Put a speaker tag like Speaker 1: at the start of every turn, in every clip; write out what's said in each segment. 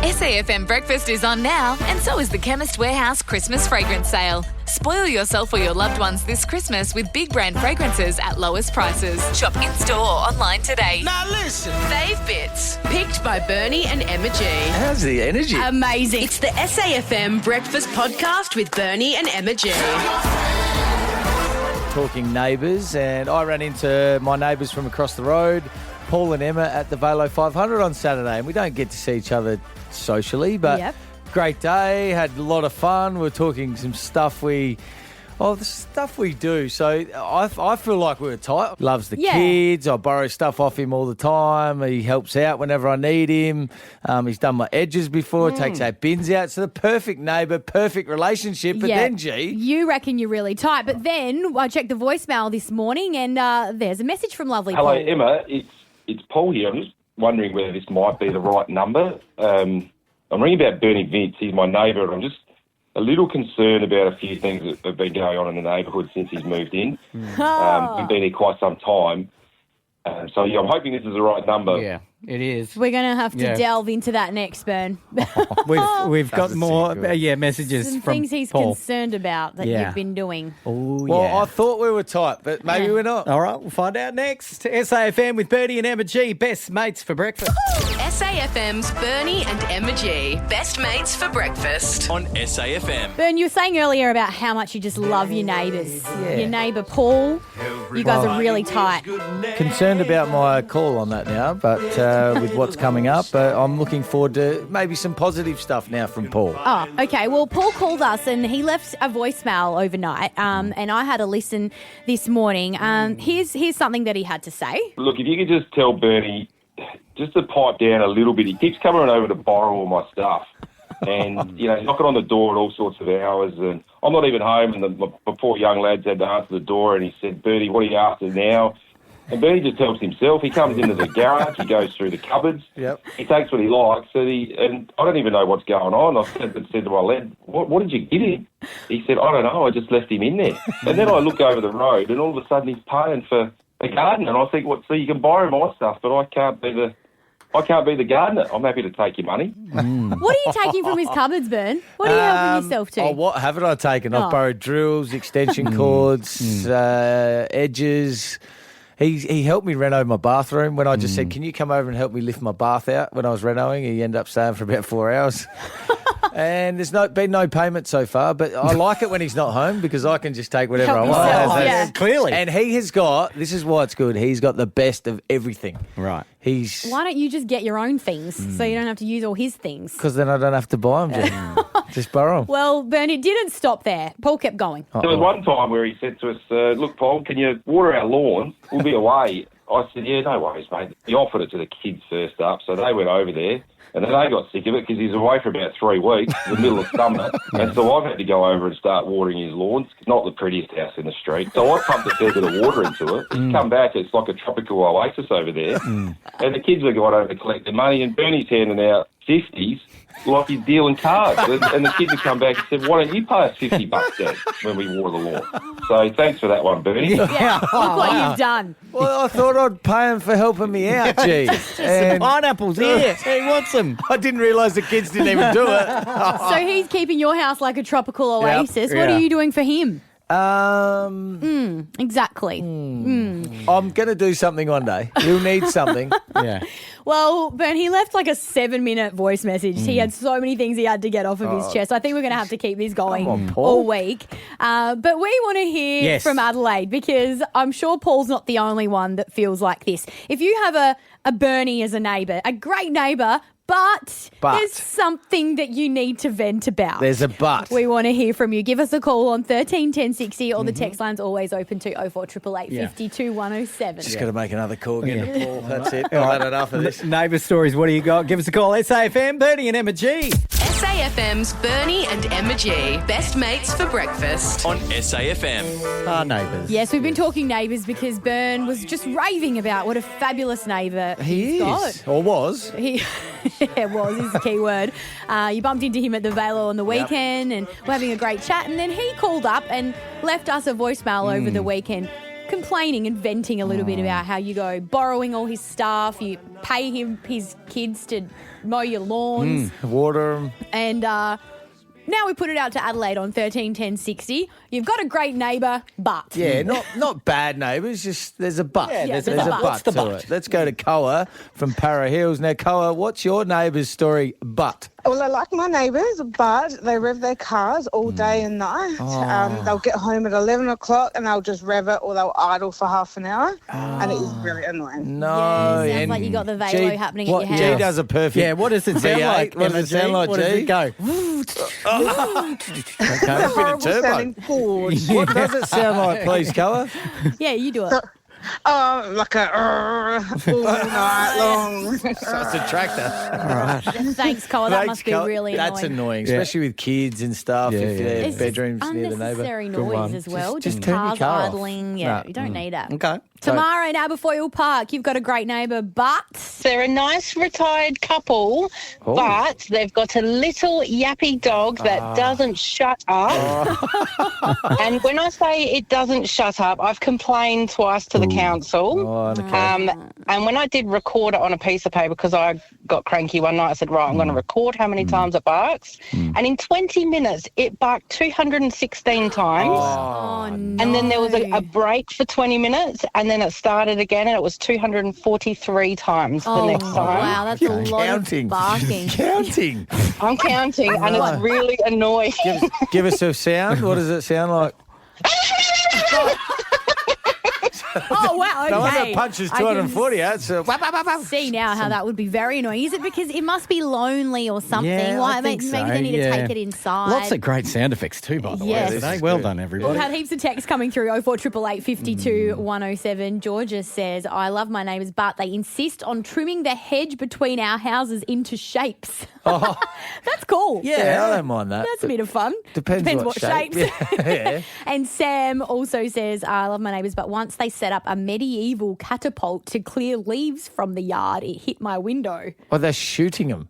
Speaker 1: SAFM Breakfast is on now, and so is the Chemist Warehouse Christmas Fragrance Sale. Spoil yourself or your loved ones this Christmas with big brand fragrances at lowest prices. Shop in-store or online today.
Speaker 2: Now listen.
Speaker 3: Fave Bits, picked by Bernie and Emma G.
Speaker 2: How's the energy?
Speaker 3: Amazing. It's the SAFM Breakfast Podcast with Bernie and Emma G.
Speaker 2: Talking neighbours, and I ran into my neighbours from across the road, Paul and Emma, at the Velo 500 on Saturday, and we don't get to see each other socially, but great day, had a lot of fun. We're talking some stuff the stuff we do. So I feel like we're tight. Loves the kids. I borrow stuff off him all the time. He helps out whenever I need him. He's done my edges before, takes our bins out. So the perfect neighbour, perfect relationship. But then, G...
Speaker 4: You reckon you're really tight. But then I checked the voicemail this morning and there's a message from lovely
Speaker 5: Hello,
Speaker 4: Paul.
Speaker 5: Emma. It's Paul here. I'm just wondering whether this might be the right number. I'm ringing about Bernie Vince. He's my neighbour, and I'm just a little concerned about a few things that have been going on in the neighbourhood since he's moved in. We've been here quite some time. I'm hoping this is the right number.
Speaker 6: Yeah, it is.
Speaker 4: We're going to have to delve into that next, Bern.
Speaker 6: We've got more messages
Speaker 4: Some
Speaker 6: from
Speaker 4: things he's
Speaker 6: Paul.
Speaker 4: concerned about that you've been doing.
Speaker 6: Oh,
Speaker 2: Well, I thought we were tight, but maybe we're not.
Speaker 6: All right, we'll find out next. SAFM with Bernie and Emma G, best mates for breakfast.
Speaker 3: SAFM's Bernie and Emma G, best mates for breakfast.
Speaker 7: On SAFM.
Speaker 4: Bern, you were saying earlier about how much you just love your neighbours. Your neighbour Paul, you guys are really tight.
Speaker 2: Concerned about my call on that now, but with what's coming up, but I'm looking forward to maybe some positive stuff now from Paul.
Speaker 4: Oh, okay. Well, Paul called us and he left a voicemail overnight, and I had a listen this morning. Here's something that he had to say.
Speaker 5: Look, if you could just tell Bernie just to pipe down a little bit. He keeps coming over to borrow all my stuff. And, knocking on the door at all sorts of hours. And I'm not even home, and my poor young lads had to answer the door, and he said, Bernie, what are you after now? And Bernie just helps himself. He comes into the garage, he goes through the cupboards, he takes what he likes, and I don't even know what's going on. I said to my lad, what did you give him? He said, I don't know, I just left him in there. And then I look over the road, and all of a sudden he's paying for a garden, and I think, so you can borrow my stuff, but I can't be the gardener. I'm happy to take your money.
Speaker 4: What are you taking from his cupboards, Bern? What are you helping yourself to?
Speaker 2: What haven't I taken? I've borrowed drills, extension cords, edges. He helped me reno my bathroom when I just said, can you come over and help me lift my bath out when I was renoing? He ended up staying for about 4 hours. And there's been no payment so far, but I like it when he's not home because I can just take whatever
Speaker 4: Help
Speaker 2: I want.
Speaker 4: yourself, yeah.
Speaker 2: Clearly. And he has got, this is why it's good, he's got the best of everything.
Speaker 6: Right.
Speaker 4: Why don't you just get your own things so you don't have to use all his things?
Speaker 2: Because then I don't have to buy them, Jen. Just borrow them.
Speaker 4: Well, Bern, it didn't stop there. Paul kept going.
Speaker 5: There was one time where he said to us, look, Paul, can you water our lawn? We'll be away. I said, yeah, no worries, mate. He offered it to the kids first up, so they went over there. And then they got sick of it because he's away for about 3 weeks, in the middle of summer. And so I've had to go over and start watering his lawns. It's not the prettiest house in the street. So I pumped a fair bit of water into it. It's come back, it's like a tropical oasis over there. And the kids have gone over to collect their money, and Bernie's handing out 50s like he's dealing cards. And the kids have come back and said, why don't you pay us $50, Dad, when we water the lawn? So thanks for that one, Bernie.
Speaker 4: Yeah, look what you've done.
Speaker 2: Well, I thought I'd pay him for helping me out, gee.
Speaker 6: Some pineapples, yeah. He wants them.
Speaker 2: I didn't realise the kids didn't even do it.
Speaker 4: So he's keeping your house like a tropical oasis. What are you doing for him? Exactly.
Speaker 2: I'm going to do something one day. He'll need something.
Speaker 6: Yeah.
Speaker 4: Well, Bern, he left like a 7-minute voice message. He had so many things he had to get off of his chest. I think we're going to have to keep this going all week. But we want to hear from Adelaide because I'm sure Paul's not the only one that feels like this. If you have a Bernie as a neighbour, a great neighbour, but there's something that you need to vent about.
Speaker 2: There's a but.
Speaker 4: We want to hear from you. Give us a call on 13 10 60 or the text line's always open to 0488 52 107.
Speaker 2: Just got to make another call, get to Paul. That's it. I've had enough of this.
Speaker 6: Neighbour stories, what do you got? Give us a call. SAFM, Bernie and Emma G.
Speaker 3: SAFM's Bernie and Emma G, best mates for breakfast.
Speaker 7: On SAFM.
Speaker 6: Our neighbours.
Speaker 4: Yes, we've been talking neighbours because Bern was just raving about what a fabulous neighbour he's got.
Speaker 2: Or was.
Speaker 4: It was, is the key word. You bumped into him at the Velo on the weekend and we're having a great chat. And then he called up and left us a voicemail over the weekend complaining and venting a little bit about how you go borrowing all his stuff, you pay his kids to mow your lawns.
Speaker 2: Water 'em.
Speaker 4: And now we put it out to Adelaide on 13 10 60. You've got a great neighbour, but.
Speaker 2: Yeah, not bad neighbours, just there's a but.
Speaker 6: Yeah,
Speaker 4: there's a
Speaker 2: a
Speaker 4: but.
Speaker 2: but
Speaker 6: What's the
Speaker 2: to
Speaker 6: but?
Speaker 2: it. Let's go to Koa from Para Hills. Now, Koa, what's your neighbour's story but?
Speaker 8: Well, I like my neighbours, but they rev their cars all day and night. They'll get home at 11 o'clock and they'll just rev it or they'll idle for half an hour. And it is really annoying.
Speaker 2: No.
Speaker 4: Yeah, sounds
Speaker 2: and
Speaker 4: like you got the Velo happening at your house.
Speaker 2: G does a perfect.
Speaker 6: Yeah, what does it sound
Speaker 2: V8.
Speaker 6: like?
Speaker 2: What does it sound like,
Speaker 6: What does
Speaker 2: G?
Speaker 6: it go?
Speaker 8: It's a horrible sounding Ford.
Speaker 2: What does it sound like, please, Koa?
Speaker 4: Yeah, you do it.
Speaker 8: Like a all night long.
Speaker 2: So it's a tractor.
Speaker 4: Thanks, Cole. That must be really annoying.
Speaker 2: That's annoying, especially with kids and stuff.
Speaker 6: Yeah,
Speaker 2: if
Speaker 6: yeah.
Speaker 2: their
Speaker 4: It's
Speaker 2: bedrooms near the neighbour.
Speaker 4: unnecessary
Speaker 2: Good one.
Speaker 4: noise as well.
Speaker 2: Just
Speaker 4: Just
Speaker 2: turn your
Speaker 4: cars
Speaker 2: car off.
Speaker 4: idling. Yeah, you don't need that.
Speaker 6: Okay.
Speaker 4: Tamara in Aberfoyle Park, you've got a great neighbour, but
Speaker 9: They're a nice retired couple, but they've got a little yappy dog that doesn't shut up. And when I say it doesn't shut up, I've complained twice to the council.
Speaker 2: Oh, okay.
Speaker 9: And when I did record it on a piece of paper, because I got cranky one night, I said, right, I'm going to record how many times it barks. And in 20 minutes, it barked 216 times.
Speaker 4: oh no.
Speaker 9: And then there was a break for 20 minutes, and then it started again, and it was 243 times the next time.
Speaker 4: Wow, that's a lot
Speaker 2: Counting.
Speaker 4: of barking.
Speaker 2: Counting.
Speaker 9: I'm counting, and it's really annoying.
Speaker 2: Give us a sound. What does it sound like?
Speaker 4: Oh, wow, okay.
Speaker 2: No one that punches
Speaker 4: I can
Speaker 2: 240 out. So
Speaker 4: see now how that would be very annoying. Is it because it must be lonely or something?
Speaker 6: Yeah,
Speaker 4: Why?
Speaker 6: I think
Speaker 4: Maybe
Speaker 6: so,
Speaker 4: they need to
Speaker 6: yeah.
Speaker 4: take it inside.
Speaker 6: Lots of great sound effects too, by the
Speaker 4: Yes.
Speaker 6: way,
Speaker 4: This
Speaker 6: today.
Speaker 2: is
Speaker 6: Well
Speaker 2: good.
Speaker 6: done, everybody.
Speaker 4: We've had heaps of texts coming through. 0488 52 107. Georgia says, I love my neighbours, but they insist on trimming the hedge between our houses into shapes. That's cool.
Speaker 2: yeah, I don't mind that.
Speaker 4: That's a bit of fun.
Speaker 2: Depends
Speaker 4: what
Speaker 2: shape.
Speaker 4: shapes.
Speaker 2: Yeah.
Speaker 4: And Sam also says, I love my neighbours, but once they set up a medieval catapult to clear leaves from the yard, it hit my window.
Speaker 2: Oh, they're shooting them.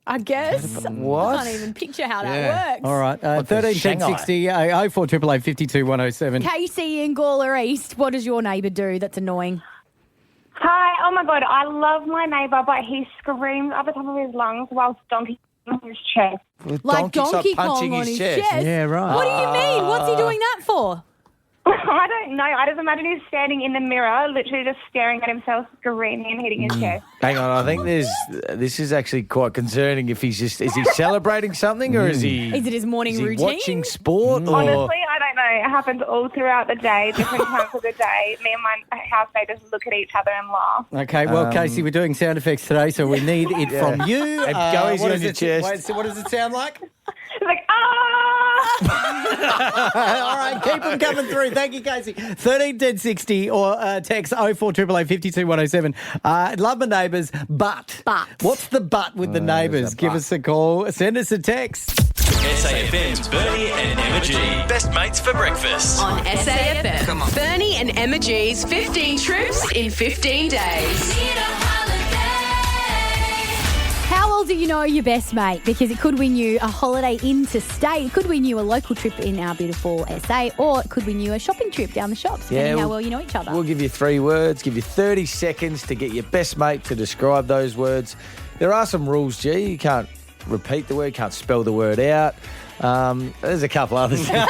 Speaker 4: I guess.
Speaker 2: What?
Speaker 4: I can't even picture how that works.
Speaker 6: All right.
Speaker 2: the
Speaker 6: 13 10
Speaker 2: Shanghai?
Speaker 6: 60 0488 52 107.
Speaker 4: Casey in Gawler East, what does your neighbour do that's annoying?
Speaker 10: Hi, oh my God, I love my neighbour, but he screams at the top of his lungs whilst donkey on his chest.
Speaker 4: Like Donkey
Speaker 2: start
Speaker 4: Kong
Speaker 2: punching
Speaker 4: on his
Speaker 2: chest.
Speaker 4: chest.
Speaker 6: Yeah, right.
Speaker 4: What do you mean? What's he doing that for?
Speaker 10: I don't know. I just imagine he's standing in the mirror, literally just staring at himself, screaming and hitting his chest.
Speaker 2: Hang on, I think this is actually quite concerning. If he's is he celebrating something or is he
Speaker 4: Is it his morning
Speaker 2: is he
Speaker 4: routine?
Speaker 2: watching sport or
Speaker 10: Honestly, I don't know. It happens all throughout the day, different times of the day. Me and my housemate just look at each other and laugh.
Speaker 6: Okay, well, Casey, we're doing sound effects today, so we need it from you.
Speaker 2: And go easy
Speaker 6: what
Speaker 2: on
Speaker 6: does
Speaker 2: your
Speaker 6: it-
Speaker 2: chest.
Speaker 6: wait, so what does it sound like?
Speaker 10: It's like,
Speaker 6: All right, keep them coming through. Thank you, Casey. 13 10 60 or text 0488 52 107. Love my neighbours, but. What's the but with the neighbours? Give us a call. Send us a text.
Speaker 7: SAFM's Bernie and Emma G. Best mates for breakfast.
Speaker 3: On SAFM. Come on. Bernie and Emma G's 15 trips in 15 days.
Speaker 4: How well do you know your best mate? Because it could win you a holiday interstate. It could win you a local trip in our beautiful SA, or it could win you a shopping trip down the shops, depending how well you know each other.
Speaker 2: We'll give you 3 words, give you 30 seconds to get your best mate to describe those words. There are some rules, G. You can't repeat the word, can't spell the word out. There's a couple others.
Speaker 4: Ben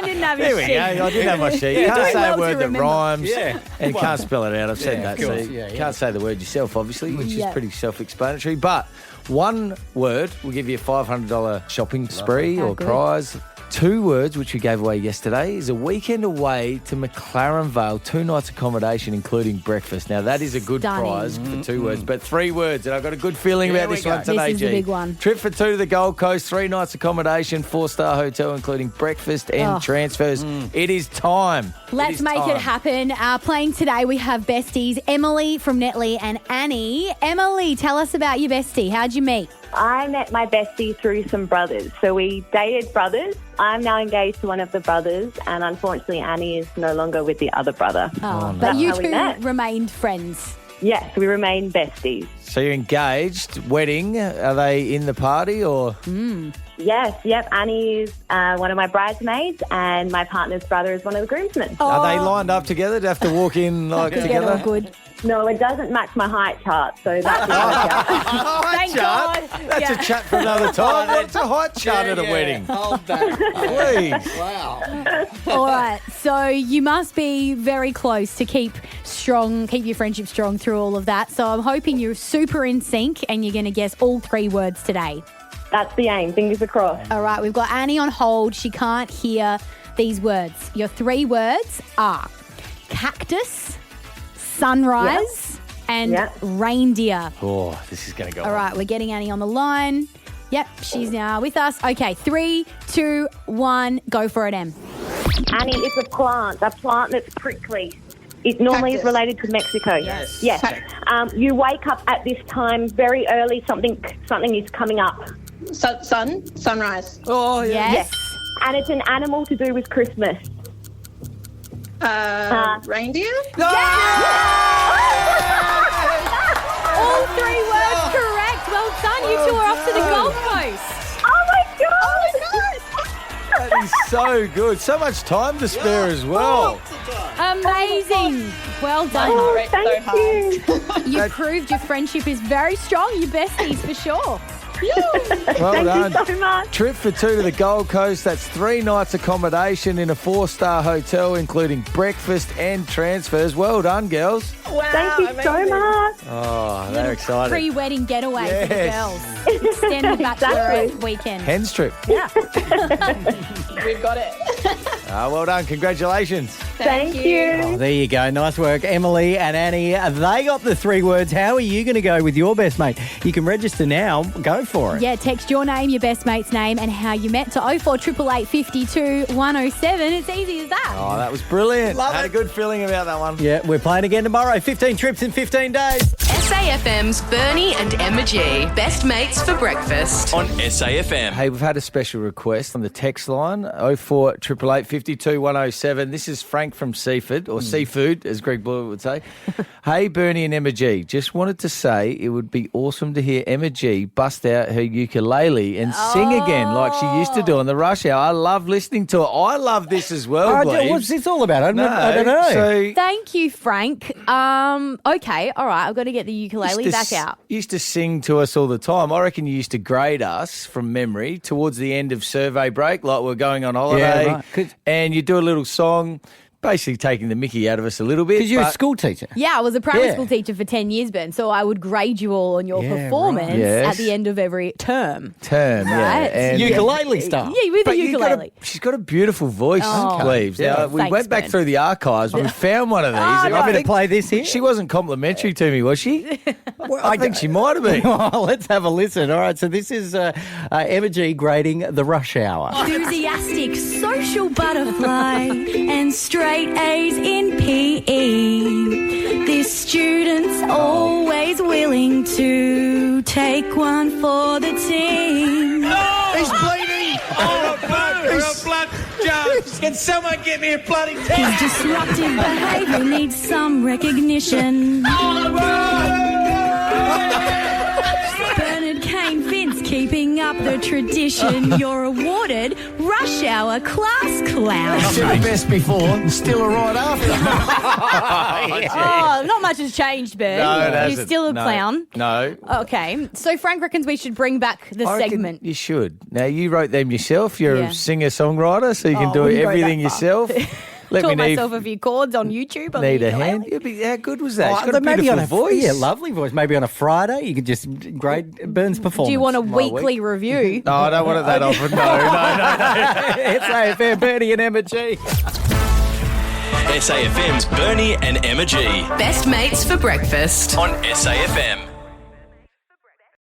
Speaker 4: didn't have his
Speaker 2: There we
Speaker 4: sheet.
Speaker 2: go. I did have my sheet. You
Speaker 4: Doing
Speaker 2: can't say
Speaker 4: well
Speaker 2: a
Speaker 4: to
Speaker 2: word that
Speaker 4: remember.
Speaker 2: rhymes
Speaker 6: Yeah.
Speaker 2: and you can't spell it out. I've said that.
Speaker 6: of course.
Speaker 2: So
Speaker 6: Yeah,
Speaker 2: you can't say the word yourself, obviously, which
Speaker 4: Yeah.
Speaker 2: is pretty self-explanatory. But one word will give you a $500 shopping spree or
Speaker 4: good.
Speaker 2: prize. 2 words, which we gave away yesterday, is a weekend away to McLaren Vale, 2 nights accommodation, including breakfast. Now, that is a good
Speaker 4: Stunning.
Speaker 2: prize for 2 words, but 3 words, and I've got a good feeling about this one today,
Speaker 4: This is the
Speaker 2: G.
Speaker 4: big one.
Speaker 2: Trip for 2 to the Gold Coast, 3 nights accommodation, 4-star hotel, including breakfast and transfers. It is time.
Speaker 4: Let's make it happen. Playing today, we have besties Emily from Netley and Annie. Emily, tell us about your bestie. How'd you meet?
Speaker 10: I met my bestie through some brothers. So we dated brothers. I'm now engaged to one of the brothers, and unfortunately Annie is no longer with the other brother.
Speaker 4: But
Speaker 10: That's
Speaker 4: you
Speaker 10: how we
Speaker 4: two
Speaker 10: met.
Speaker 4: remained friends.
Speaker 11: Yes, we remain besties.
Speaker 2: So you're engaged. Wedding, are they in the party or?
Speaker 11: Yes, yep. Annie's one of my bridesmaids, and my partner's brother is one of the groomsmen.
Speaker 2: Are they lined up together? Do they have to walk in together?
Speaker 4: All good.
Speaker 11: No, it doesn't match my height chart, so that's a
Speaker 4: Thank God.
Speaker 2: That's a chat for another time. What's a height chart at a wedding?
Speaker 6: Hold that.
Speaker 2: Please.
Speaker 6: Wow.
Speaker 4: All right, so you must be very close to keep your friendship strong through all of that. So I'm hoping you're super in sync and you're going to guess all 3 words today.
Speaker 11: That's the aim. Fingers crossed.
Speaker 4: All right, we've got Annie on hold. She can't hear these words. Your 3 words are cactus, sunrise, and reindeer.
Speaker 2: Oh, this is going to go
Speaker 4: All right, we're getting Annie on the line. Yep, she's now with us. Okay, 3, 2, 1, go for it, Em.
Speaker 11: Annie, it's a plant that's prickly. It normally is related to Mexico. Yes. You wake up at this time very early. Something is coming up.
Speaker 12: Sunrise.
Speaker 2: Oh, yeah.
Speaker 4: Yes.
Speaker 11: And it's an animal to do with Christmas.
Speaker 12: Reindeer?
Speaker 2: No!
Speaker 4: All 3 words correct. Well done. You 2 are off to the Gold Coast.
Speaker 11: Oh, my God.
Speaker 2: That is so good. So much time to spare as well.
Speaker 4: Amazing. Well done.
Speaker 11: Oh, thank you.
Speaker 4: You proved your friendship is very strong. You're besties for sure.
Speaker 2: Well done.
Speaker 11: Thank you so much.
Speaker 2: Trip for 2 to the Gold Coast. That's 3 nights accommodation in a 4-star hotel, including breakfast and transfers. Well done, girls.
Speaker 12: Wow,
Speaker 11: Thank you so much.
Speaker 2: Oh, they're excited.
Speaker 4: Pre-wedding getaway for the
Speaker 2: Yes.
Speaker 4: girls. Extended bachelorette weekend.
Speaker 2: Hens trip.
Speaker 4: Yeah.
Speaker 12: We've got it.
Speaker 2: Well done. Congratulations.
Speaker 11: Thank you.
Speaker 6: Oh, there you go. Nice work. Emily and Annie, they got the 3 words. How are you going to go with your best mate? You can register now. Go for it.
Speaker 4: Yeah, text your name, your best mate's name, and how you met to 0488 52 107. It's easy as that.
Speaker 2: Oh, that was brilliant.
Speaker 6: Love
Speaker 2: Had
Speaker 6: it.
Speaker 2: a good feeling about that one.
Speaker 6: Yeah, we're playing again tomorrow. 15 trips in 15 days.
Speaker 3: SAFM's Bernie and Emma G. Best mates for breakfast.
Speaker 7: On SAFM.
Speaker 2: Hey, we've had a special request on the text line, 0488 52 107. This is Frank from Seaford, or Seafood, as Greg Boyle would say. Hey, Bernie and Emma G. Just wanted to say it would be awesome to hear Emma G bust out her ukulele and sing again like she used to do on the rush hour. I love listening to it. I love this as well, Gleaves.
Speaker 6: What's this all about? I don't know.
Speaker 2: So
Speaker 4: Thank you, Frank. Okay, all right, I've got to get the ukulele back out.
Speaker 2: Used to sing to us all the time. I reckon you used to grade us from memory towards the end of survey break, like we're going on holiday.
Speaker 6: Yeah, right.
Speaker 2: And you do a little song, basically taking the mickey out of us a little bit.
Speaker 6: Because you're a school teacher.
Speaker 4: Yeah, I was a primary school teacher for 10 years, Ben, so I would grade you all on your performance at the end of every term.
Speaker 2: Yeah. And
Speaker 6: ukulele style.
Speaker 4: Yeah, with the ukulele.
Speaker 2: She's got a beautiful voice, Cleves. Now, we
Speaker 4: Thanks,
Speaker 2: went back
Speaker 4: Ben.
Speaker 2: through the archives and we found one of these.
Speaker 6: I'm going to play this here.
Speaker 2: She wasn't complimentary to me, was she? I think she might have been.
Speaker 6: Well, let's have a listen. All right, so this is Emma G grading the rush hour.
Speaker 4: Enthusiastic social butterfly and straight A's in PE. This student's always willing to take one for the team.
Speaker 13: He's bleeding! Oh, blood jars! Can someone get me a bloody towel?
Speaker 4: His disruptive behaviour needs some recognition. Bernard Kane Vince keeping up the tradition. You're awarded Rush Hour Class Clown.
Speaker 13: Still the best before, and still a right after.
Speaker 4: Oh, not much has changed, Ben.
Speaker 2: No, it hasn't.
Speaker 4: You're still a clown.
Speaker 2: No.
Speaker 4: Okay, so Frank reckons we should bring back the
Speaker 2: I reckon
Speaker 4: segment.
Speaker 2: You should. Now, you wrote them yourself. You're
Speaker 4: Yeah.
Speaker 2: a singer-songwriter, so you can do
Speaker 4: wouldn't go
Speaker 2: everything
Speaker 4: that far.
Speaker 2: yourself. Let
Speaker 4: Taught
Speaker 2: me
Speaker 4: myself a few chords on YouTube. On
Speaker 2: need
Speaker 4: the
Speaker 2: a
Speaker 4: ukulele.
Speaker 2: hand. How good was that? She's got a
Speaker 6: maybe
Speaker 2: beautiful
Speaker 6: on a
Speaker 2: voice.
Speaker 6: Yeah, lovely voice. Maybe on a Friday, you could just grade Burns' performance.
Speaker 4: Do you want a
Speaker 2: My
Speaker 4: weekly review?
Speaker 2: No, I don't want it that often. No.
Speaker 6: It's AFM, Bernie and Emma G.
Speaker 7: SAFM's Bernie and Emma G.
Speaker 3: Best mates for breakfast.
Speaker 7: On SAFM.